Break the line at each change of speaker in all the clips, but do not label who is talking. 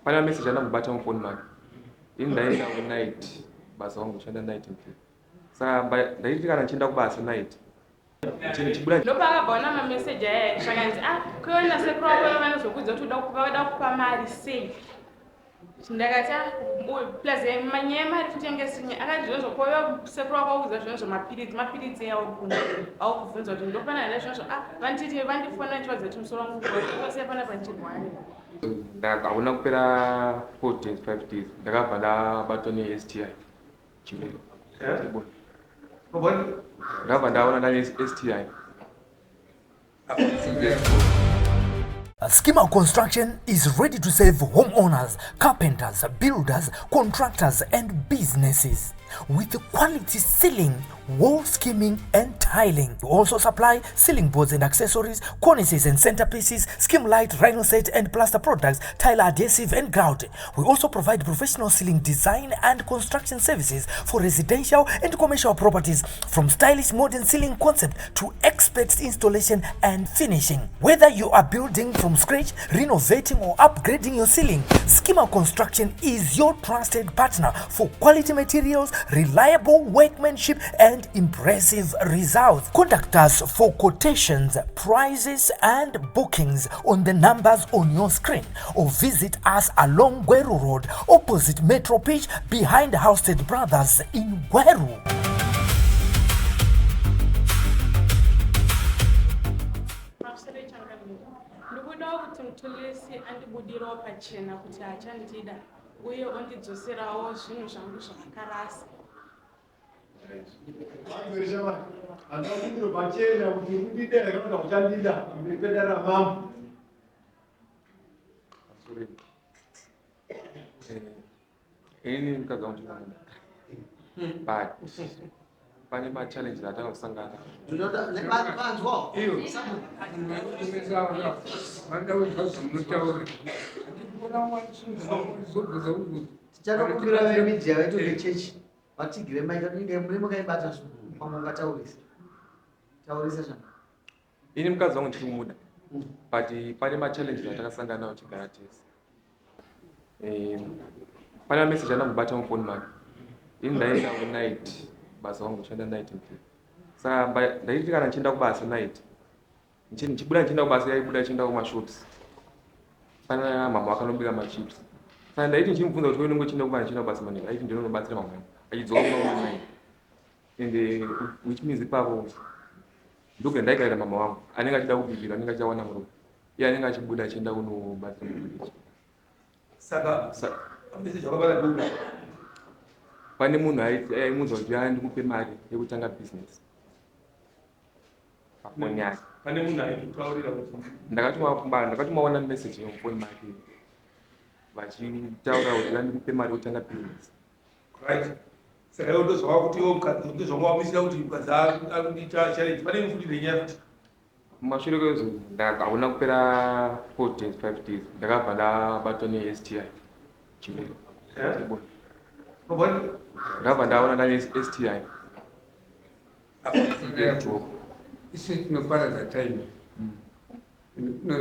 Pana message anamubata mphone make. Indaenda ku night basa wangu shanda night mpi. Saka ndaiti kana chinda kubasa night. Chibula
ndopa akabona ma message aya shakanzi kuona se problem vanozokudza kuti uda kupa mari sei. Ndakati plese manyema mari kutengesinya akazvizvo koyo sepro kwakudza zvinhu mapiritsi yawo kunga au kuvunza kuti ndofana na zvinhu vanditi vandifona chwadza timusoro wangu kwose pana panchirwani.
Ndakaona kupera 4 days 5 days ndakabva ndabatwa neSTI chimwe. Ndabva ndaona ndane STI.
Schema Construction is ready to serve homeowners, carpenters, builders, contractors and businesses with quality ceiling, wall skimming and tiling. We also supply ceiling boards and accessories, cornices and centerpieces, skim light, rhino set and plaster products, tile adhesive and grout. We also provide professional ceiling design and construction services for residential and commercial properties, from stylish modern ceiling concept to expert installation and finishing. Whether you are building from scratch, renovating or upgrading your ceiling, Schema Construction is your trusted partner for quality materials, reliable workmanship and impressive results. Contact us for quotations, prices and bookings on the numbers on your screen, or visit us along Gweru Road opposite Metro Pitch behind Housestead Brothers in Gweru.
Tulesi andibudirawo pachena kuti achandida uye ondidzoserawo zvinhu zvangu zvakarasa.
Ini mukadzi but pane ma-challenge atakusangana.
Tichakumbira vemedia vetu vechechi vatigire maika kunge muri mukaibata pamwe ngataurisa taurisa zvana.
Ini mukadzi wangu ndiri kumuda but pane ma-challenge atakasangana nawo tigara tese. Pane message anamubata mufoni make. Ini ndaenda ku night basa wangu shanda night mpi. Saka ndaiti kana nchienda kubasa night. Nchibuda nchienda kubasa yaibuda nchienda kumashops. Pana mama akanobika machips. Saka ndaiti nchimubvunza kuti wewe nchienda kubasa mani. Aiti ndinobatsira mama. Achidzoka ku night. And which means ipapo ndoke ndaikaita mama wangu anenge achida kubikira anenge achawana murume. Iye anenge achibuda achienda kunobatsira mama. Saka message wakabata ndoka. Pane munhu aimunzwa kuti ndikupe mari yekutanga business. Pafoni yake. Pane munhu aitaurira kuti ndakatumaona message yomufoni make vachitaura kuti ndikupe mari yekutanga business. Right. Saka ndozwa kuti mukadzi ndozvamawamisira kuti mukadzi akuita challenge. Pane mufudire nyaya. Mumashure kwezvo ndakaona kupera 4 days 5 days ndakabva ndabatwa neSTI chimwe. Ndabva ndaona ndane STI.
Isi tinoparadza time.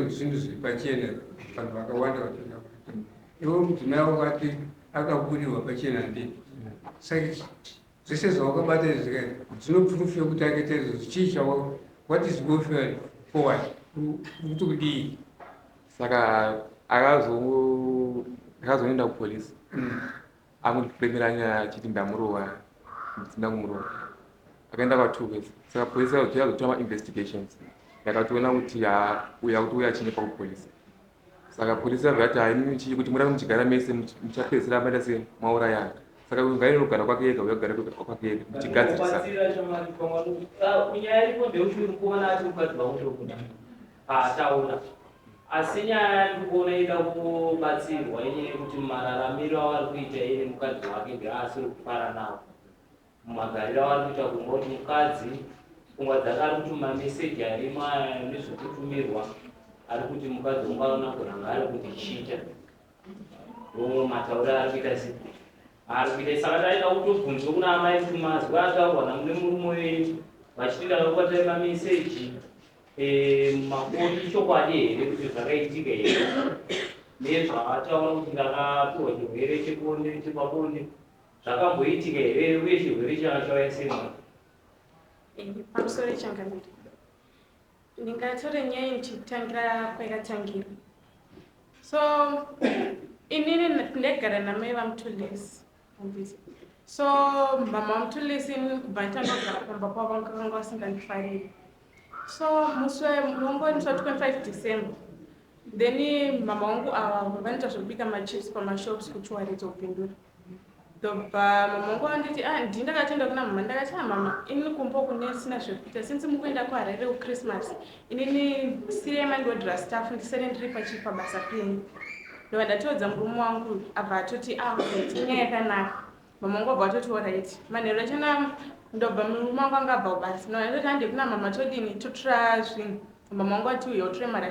Zvinhu zviri pachena vanhu vakawanda vatenda kuti iwe mudzimai wakati akaburirwa pachena ndii. Saka zvese zvawakabata izvi dzinoproof yekuti akaita izvo chii chawo. What is going forward? Kuti kudii?
Saka akazoenda kupolisi. Amuripemera nyaya achiti ndamurova ndisina kumurova. Akaenda kwa2 weeks. Saka polisi yazotora investigations. Yakatoona kuti uya kuti uya chinyepa kupolisi. Saka polisi yakati haimimi chii kuti muramba muchigara mese muchapedzisira maita semaurayana. Saka ngaine kugara kwake ega uyagara kwake ega muchigadzirisa.
Kunyaya iripo ndeuchiri kuona ati mukadzi vakutokuda taona asi nyaya ndikuona ida kubatsirwa iye kuti mararamiro avari kuita iye mukadzi wake ndeasiri kufara nawo mumagariro avari kuita kungoti mukadzi pfungwa dzake ari kutuma meseji arimo nezvekutumirwa ari kuti mukadzi ungaona kuranga ari kutichita mataura ari kuita saka taida kutobvunzwa kuna amai kuti mazwi ataurwa namune murume wenyu vachitinda vakubatai mameseji makoni chokwadi here kuti zvakaitika here nezvataura kuti ndakapiwa chirwere chebonde chepabonde zvakamboitika here uye chirwere chauya sei?
Pamusoro changamiri ndingatora nyaya ndichitangira kwayakatangira. So inini ndagara namai vamutulisi. So mama vamutulisi kubva nditandogara pamba pavo vakanga vasingandifariri. So musi wangoni 25 December then mama wangu vanoita zvekubika machips pamashops kuti waridza kupindura. Dobva mama wangu anditi ndakatenda kuna mama ndakati mama inini kumba kunesina zvekuita since mukuenda kuharare kuChristmas inini sirei mandodra staff ndisere ndiri pabasa penyu. Ndobva ndatodza murume wangu abva atoti inyaya yakanaka. Mama wangu abva atoti alright manheru achona ndobva murume wangu anga abva kubasa ndoti handi kuna mama todini totora zvinhu. Mama wangu ati uyotore mari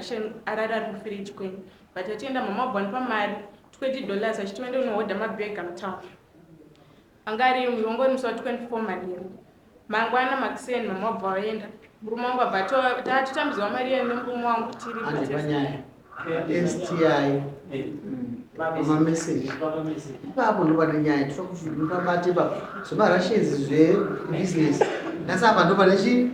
arara ari kufiriji kwenyu. But atienda mama abva ndipa mari $20 achiti uende unohodha mabhega mutauni. Angari wangoni musi wa24 Manheru. Mangwana makuseni mama abva waenda. Murume wangu abva tatotambidzwa mari yenu nemurume wangu tiri
andipanyaya STI mama message ipapo ndo pane nyaya tokufambate ipapo zvemarashes zvebusiness ndasapa ndo pane chii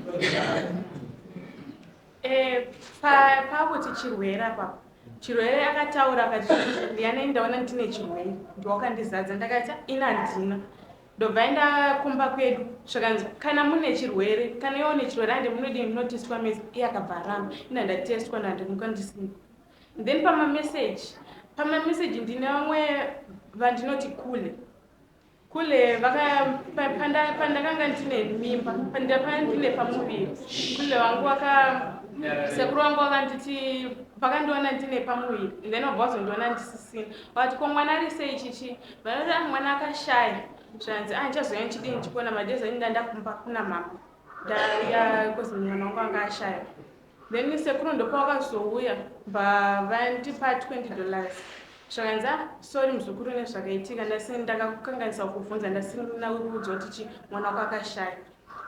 pakuti chirwere apapo chirwere akataura akati ndiyana ndaona ndine chirwere ndowakandizadza ndakati inandina ndobva ndakumba kwedu zvakanzi kana mune chirwere kana iwo une chirwere ande munodini munotiswa mesi iye akabva aramba ina ndatestwa ndandamuka ndisina. Then pamameseji ndine vamwe vandinoti KHULE pandakanga ndine mimba ndine pamuviri KHULE wangu sekuru wangu vakanditi vakandiona ndine pamuviri then wabva wazondiona ndisisina vakati ko mwana ari sei chichi vanoti mwana akashaya zvanzi ndichazoya ndichidini ndichikuona madhezi ani ndandakumba kuna mama ndaya kozi mwana wangu anga ashaya. Then sekuru ndopa wakazouya vandipa $20 zvakanzi sorry muzukuru nezvakaitika ndakakukanganisa kukuvhunza ndasina ruudza kuti mwana wako akashaya.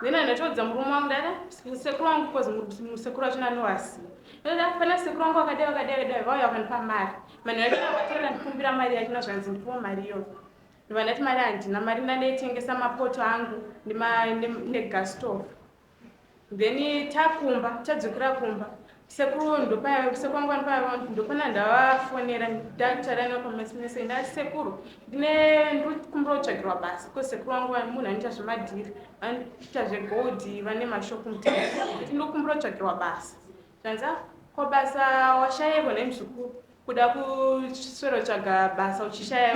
Then ndatodza murume wangu ndati sekuru wangu kozi musekuru wachona anowaziva ndati pana sekuru wangu akadai vauya vakandipa mari manheru avatenda ndikumbira mari yachona zvanzi ndipiwo mari iyoyo. Ndobva ndati mari handina mari ndandaitengesa mapoto angu negas stove. Then takumba tadzokera kumba sekuru wangu andipa ndopana ndavafonera ndataura nawo pamesese ndati sekuru ndiri kumbira kutsvagirwa basa ko sekuru wangu munhu anoita zvemadhiri vanoita zvegodhi vane mashopu mutaundi ndiri kumbira kutsvagirwa basa zvanzi ko basa washayirwa nemuzukuru kuda kuswera kutsvaga basa uchishaya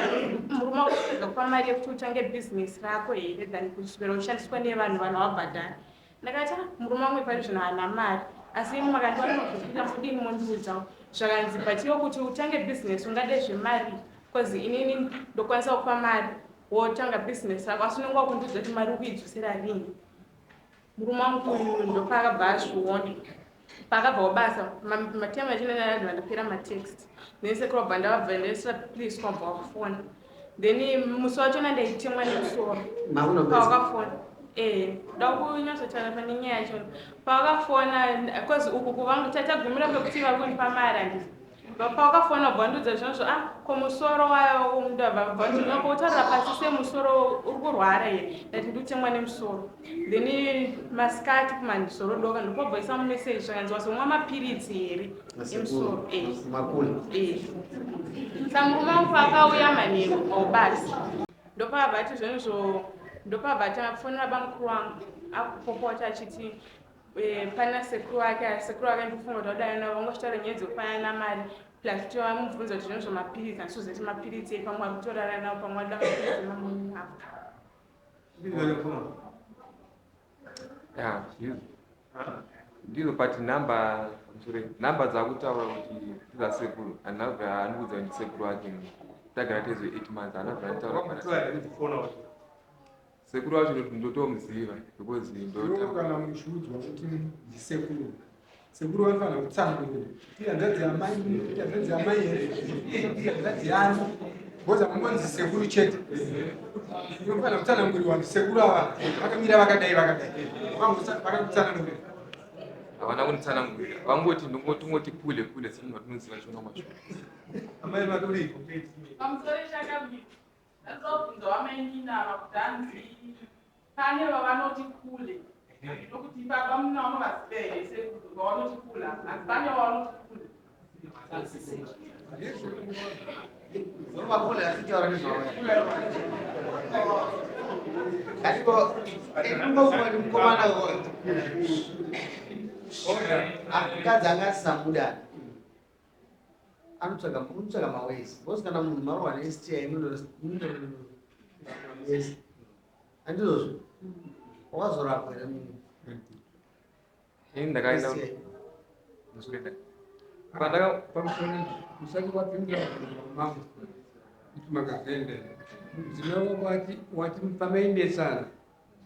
murume wako kupa mari yekuti utange bhizinesi rako here than kuswera uchishandiswa nevanhu vabhadhara. Ndakati murume wangu pari zvino haana mari asi makandiwanozvikuita mudini mondiudzawo zvakanzi but iwo kuti utange bhizinesi ungade zvemari kozi inini ndokwanisa kupa mari wotanga bhizinesi rako asi unenge wakundiudza kuti mari ukuidzosera rini. Murume wangu uyu ndopakabva azviona pakabva kubasa matema achinanadzi vandapera matext then sekuru wabva ndavabva ndaisira please kwabva wakufona then musi wachona ndaitemwa nemusoro pawakafona ndakunyatsotaura pane nyaya yacho pawakafona kozi uku kuvangu tatagumira pekuti vakundipa mari handisi pawakafona wabva wandiudza zvinozvo ko musoro wayo ndabvautaurira pasi semusoro uri kurwara here ndati ndikutemwa nemusoro then masikati kumanisoro doka ndokobvaisa mumeseji zvakanzi wasomwa mapiritsi here emusoro samurume wangu paakauya manheru aubasi ndopabva ati zvinizvo ndopabva tafonera bamukuru wangu akupopota achiti pana sekuru wake ndikufunga kuti wadai vangochitaura nyaya dzekufanana namari plus kuti vamubvunza kuti zvinhu zvemapiritsi handisozoti mapiritsi pamwe ari kutorara nawo pamwe ada mapiritsi mamuni avo
ndizo pati namba dzakutaura kuti tizasekuru andinabva andiudza kuti sekuru wake tagara tezo 8 months anabva anditaura sekuru wacho ndotomuziva because
kana muchiudzwa kuti ndisekuru sekuru vanofanira kutsanangura hanzvadzi amai here hanzvadzi yani boza mungonzi sekuru chete inofanira kutsananguriwa ndisekuru ava vakamira vakadai vakakutsanangurira
havana kunditsanangurira vangoti ndongoti KHULE sekuti vatinoziva chona macho
mai maturi
pamusoro chakabika ndazobvunza wamainina vakudanzi pane vavanoti KHULE nokuti baba muna vanovaziva here sekuti vavanoti kula asi pane vavanoti KHULE
Zomapole asitaura nezvavo. Ariko ndingofuna mukomana akadzi angasisamuda anotsvaga mawezi bhosi kana munhu marohwa neSTI yes andizvozvo wakazorapwa here munhu
ini ndakaenda
usati wapinda mama kuti makazoenda ndinova wati pamaendesana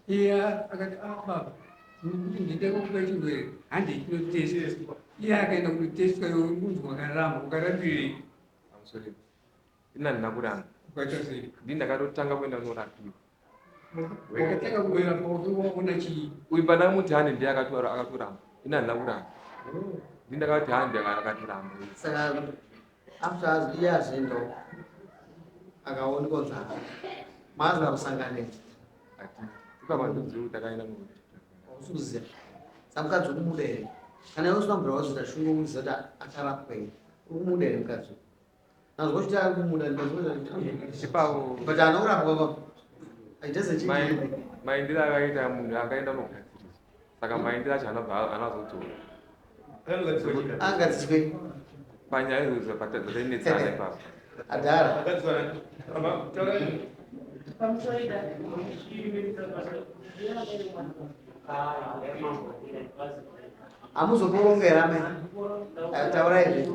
iya akati baba kuti ndida kukupa chirwere handi chinotestwa iye akaenda kunotestwa iwe munhu wakaramba ukarapirei
pamusoro ina ndinakuramba
ukaita sei
ndini ndakatotanga kuenda kunorapiwa
wakatanga kuberapa waona chii
uyu pandakamuti handi ndiye akatoramba ina ndinakuramba ndini ndakati handi akatoramba
saka after iye azviendawo akaonekwa kunzi maazwa kusanganisa
ati ipapandodziwo takaenda nokuti
usukuziva saka mukadzi uri kumuda here kana iwe usina mvura wazvita shungu uziva kuti akarapwa here uri kumuda here mukadzi nazwa kuti ari kumuda
ipapo
but anokurapwa
maindiro akaita munhu akaenda nogadzirisa saka maindiro acho anazodzoka
angadziswe
panyaya idzodzo dzatainetsana ipapo
adhara hamuzokurongera me taurai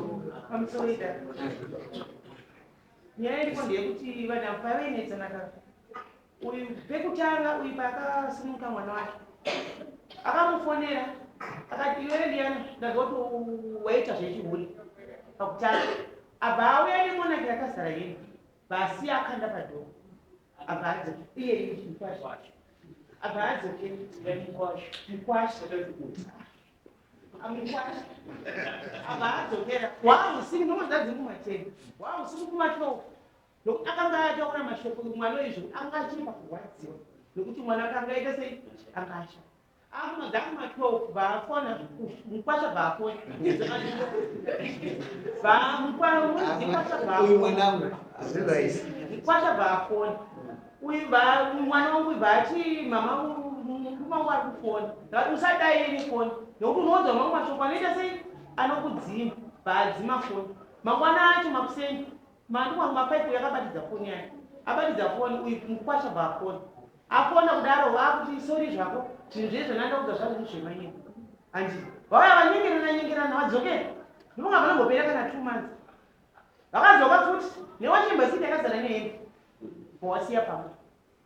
nyaya iripo ndeyekuti vanhu avo pavainetsana kaka uyu pekutanga uyu paakasimuka mwana wake akamufonera akati iwe ndiyani ndazoti waita zvechihuri pakutanga abva auya nemonaki yakazara yeni basi akanda padhoo abva adzoke iye mukwasha abva adzoke mukwasha amukwasha abva adzokera wahusiku nomudzadzi kumateni wahusiku kuma12 nokuti akanga ataura mashoko mwana izvo anga achipa kurwadziwa nokuti mwana akanga aita sei anga asha akumadza kuma12 baafona mukwasha baafona mukwasha baafona uyu mwana wangu bati mama murumangu ari kufona usadai eni foni nokuti unoudza mamwe mashoko anoita sei anokudzima baadzima foni mangwana acho makuseni mandikwangu mapaipu yakabatidza foni yake abatidza foni uyu mukwasha baafona afona kudaro vakuti sori zvako zvinhu zvezvo nandakudza zvazvo zvemanyika handi vauya vanyengerana vadzokera ndivonga vanongopera kana 2 months vakadzoka futi newachembasiti yakazara nehembe vawasiya pamwe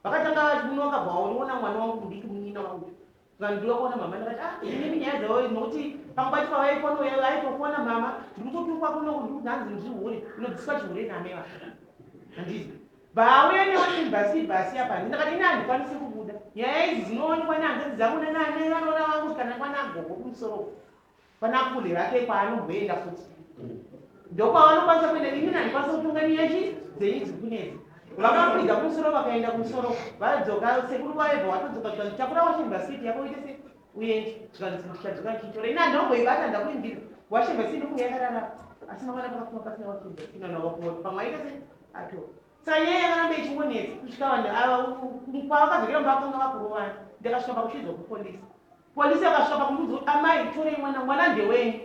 vakatanga vachinoka bvaoniona mwana wangu mudiki munyina wangu kandiwa kuona mama ndakati ine nyaya dzavo nokuti pangubati pavaitofona mama ndikutotukwa kunoku ndikudanzi ndihuri inodziswa chihure nameva handizi vauya newachembasibasi apa ndakati ine handikwanisi kubuda nyaya idzi dzinoonekwa nehanzadzi dzangu nenevanoona vangu kana kwanagogo kumusoro kwanakule rake kwaanomboenda futi ndokwavanokwanisa kuenda ini handikwanisa kutonga niyachi dzenyidzi kunedzi vakakwidza kumusoro vakaenda kumusoro vadzoka sekuru vaibva watodzoka takura wachembasiti yako uite se uyendi tichadzoka chitora ine handinongoibata ndakuindira wachembasiti kunge yakarara asi mavana pakapuma pasina wachembasiti nanawakuona pamwe aita se ato saka nyaya yakaramba ichingonetsa kusvika vanhu kwavakadzokera mbavakanga vakurovana ndakasvika pakuchidzwa kupolisi polisi akasvika pakumudzi amai torei mwana ndewenyu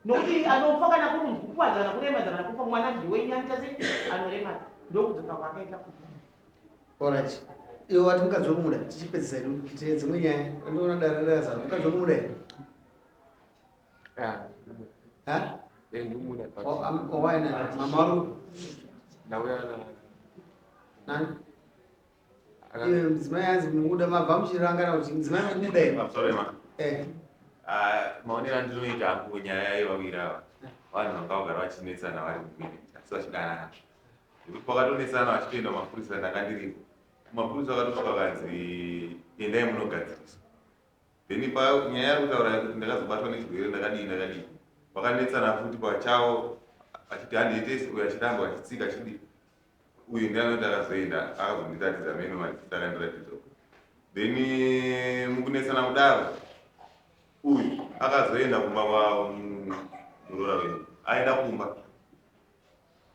nokuti anofa kana kurunzi kukwadzana kuremadzana kufa mwana ndewenyu anoita se anoremadza ndokudzoka kwakaita
alright iwe wati mukadzi wokumuda tichipedzisa idu kuitire dzimwe nyaya andiona daradazana mukadzi wokumuda here
ndimuna
waina mama wari
ndauya
nani iwe mudzimai anzi munomuda mabva muchirangana kuti mudzimai wokumuda here
mapsorema maonero andinoita hangu nyaya yevawiri ava vanhu vanga vagara vachinetsana vari mumini asi vachidanana nekuti pakatonesana vachitoenda mapurisa ndakandiripo mapurisa akatosvika kanzi endai munogadziriswa then nyaya yari kutaura kuti ndakazobatwa nechirwere ndakadii vakanetsana futi pachavo achiti handiitesi uyo achitamba achitsika chidi uyu ndianoti akazoenda akazondiratidza meno madzita akandiratidza then mukunesana kudaro uyu akazoenda kumba kwamurora wenyu aenda kumba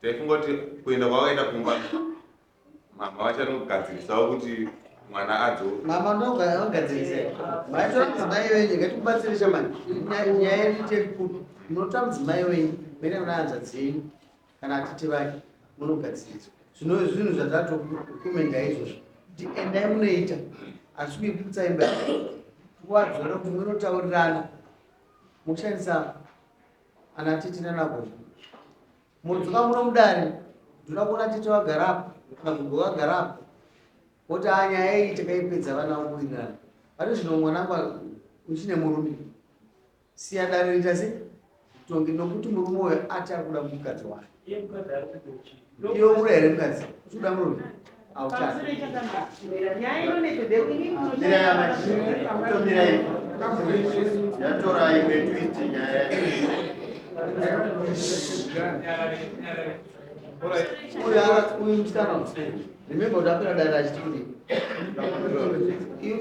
taifunga kuti kuenda kwakaenda kumba mama vachanogadzirisawo kuti mwana adzoke
mama ndogadzirisa maitora mudzimai wenyu ngatikubatsirisha mani nyaya yedu tekukuru munotora mudzimai wenyu mene munaanza dzenyu kana atete vake munogadziriswa zvinhu zvazatokumenda izvozvo kuti endai munoita asi kuiputsaimba wadzora kuti munotaurirana mukushandisa ana tete nanagozvo mudzoka muno mudare ndinoda kuona tete wagarapo nagugo wagarapo kuti anyaya iyi takaipedza vana vakuwirirana vari zvino mwanangu uchine murume siya dare rita sei tongi nokuti murume uyo ati akuda mukadzi wake iyo uri here mukadzi uchida murume uyu musikana remember kuti apera dare achiti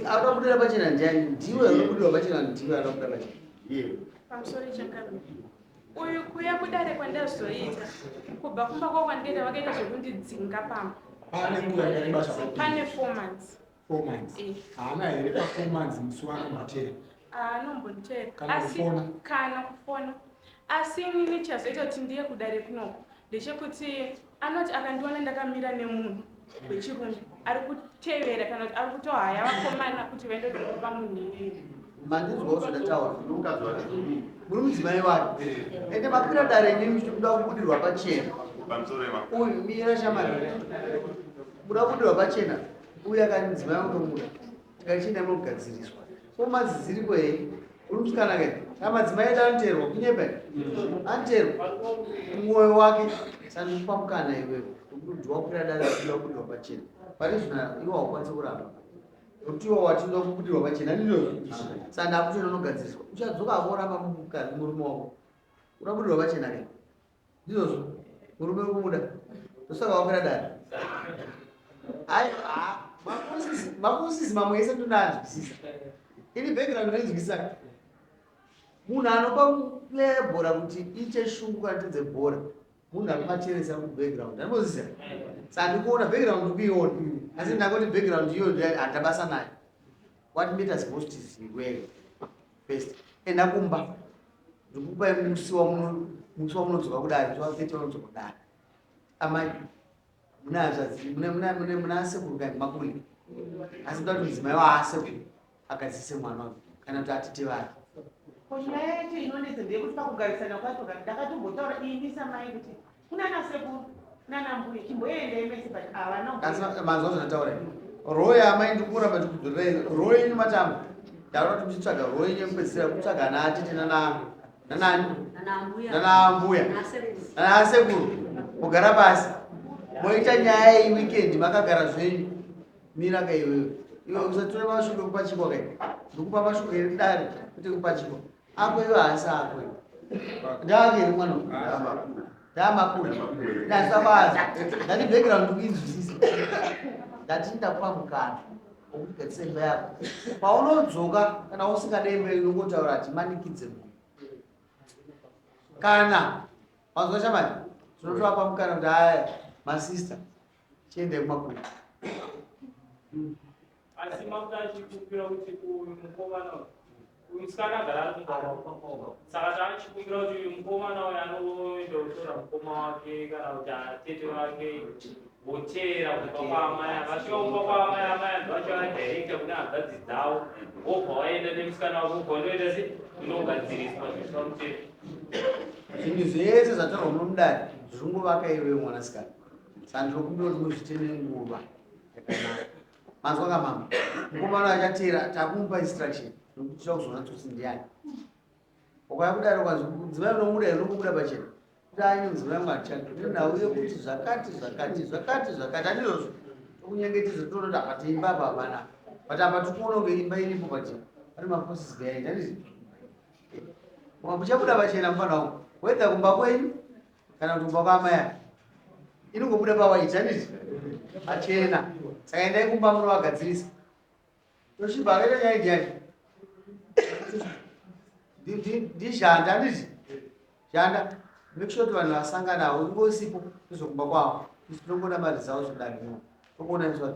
ada kudira pachena ndiani ndiwe anokudira pachena ndiwe anokudira pachena
pamusoro chakaro uyu kuya kudare kwandazoita kubva kumba kwakwandienda vakaita zvekundidzinga pamba pane 4 months
haana here pa4 months musi wanombotera
anombotera asi kana kufona asi inini chazoita kuti ndiye kudare kunoko ndechekuti anoti akandiona ndakamira nemunhu wechirume ari kutevera kana kuti ari kutohaya vakomana kuti vaendopa munhu iyeye
mandinzwawo zvandataura muri mudzimai wake ende makwira dare nemi tikuda kubudirwa pachena uyu mira shamari muda kubudirwa pachena uyu akani mudzimai unomuda tikachienda munogadziriswa so madziziriko hei uri musikana kai amadzimai edu anoteerwa kunyepa anoteerwa mwoyo wake sandikupa mukana iwewe kuti wakwira dare achida kubudirwa pachena pane zvina iwa ukwanise kuramba kuti iwa wachida kubudirwa pachena ndinozvo sanda akuchena unogadziriswa uchadzoka akoramba mukadzi murume wako urabudirwa pachena kai ndizvozvo murume urikumuda ndosaka wakwira dare makusisi mamwe ese ndonanzwisisa ini background ndinzwisisa munhu anopa lebhora kuti iite shungu kana tedze bhora munhu akumacheresa kubackground anozisa sandikuona background kuiona asi ndakoti background iyo handabasa nayo what made us most is where first enda kumba ndikupai musi wamunodzoka kudare tiwapete wanodzoka kudare amai muna sekuru kai makuli asi nda kuti mudzimai waasekuru akadzise mwana wake kana kuti atete vake
nyaya yacho inonetsa ndeyekuti pakugarisana kwacho ndakatombotaura imbisa mai kuti kuna nasekuru nanambuya chimboendei mese but
avana manzwa zvandataura roho yamai ndikuramba ndikudzorirai roho yenyu matamba ndaura kuti muchitsvaga roho yenyu yekupedzisira kutsvaga ana atete nanaambuya nanasekuru kugara pasi moita nyaya iyi weekend makagara zvenyu mira kaiwewe iwe usatora mashuka kupachikwa kai ndikupa mashuka eridare kuti kupachikwa ako iwe haasi ako ndaakeri mwana ndamakura ndasabaza ndati background kuinzwisisa ndati ndakupa mukana wokuti gatsemba yako paunodzoka kana usingadembe unongotaura ati manikidze munhu kana wanzwa shamani tinotovapa mukana kuti aya masista chiende kumakuru
asi mafuta achikumbira kuti mukomana musikana agara ari kumba saka taachikumbira kuti mukomana uyu anoenda kutora mukoma wake kana kuti atete wake voteera kubva kwaamai akasvika kumba kwaamai amai anhu vacho vadirekta kune hanzvadzi dzavo wobva waenda nemusikana wako ubva unoenda se unogadziriswa zvisva mutete
zvinhu zvese zvatorwa munomudare zviri ngovaka iwe mwanasikana saka ndinokumbira kuti muzvitene nguva yakanaka manzwa kamama mukomana achatera takumupa instruction nokuti tira kuzoona tsosi ndiani ukaya kudaro kwanzi mudzimai unomuda unomubuda pachena kuti anye mudzimai mwatichatonauye kuti zvakati andizvozvo tokunyengetedza toonoti apa teimba apa hapana but apa tikuona kunge imba iripo pachena pane maprocess gaenda ndizi muchabuda pachena mufana wangu wedza kumba kwenyu kana kuti kumba kwa amai inongobuda pawaita nditi achena. Saka endai kumba munovagadzirisa. Toshiba akaita nyaya idiyani ndishanda nditi shanda make sure kuti vanhu vasanganawo ungosipo nezokumba kwavo tinongoda mari dzavo zvodari tokuona izwa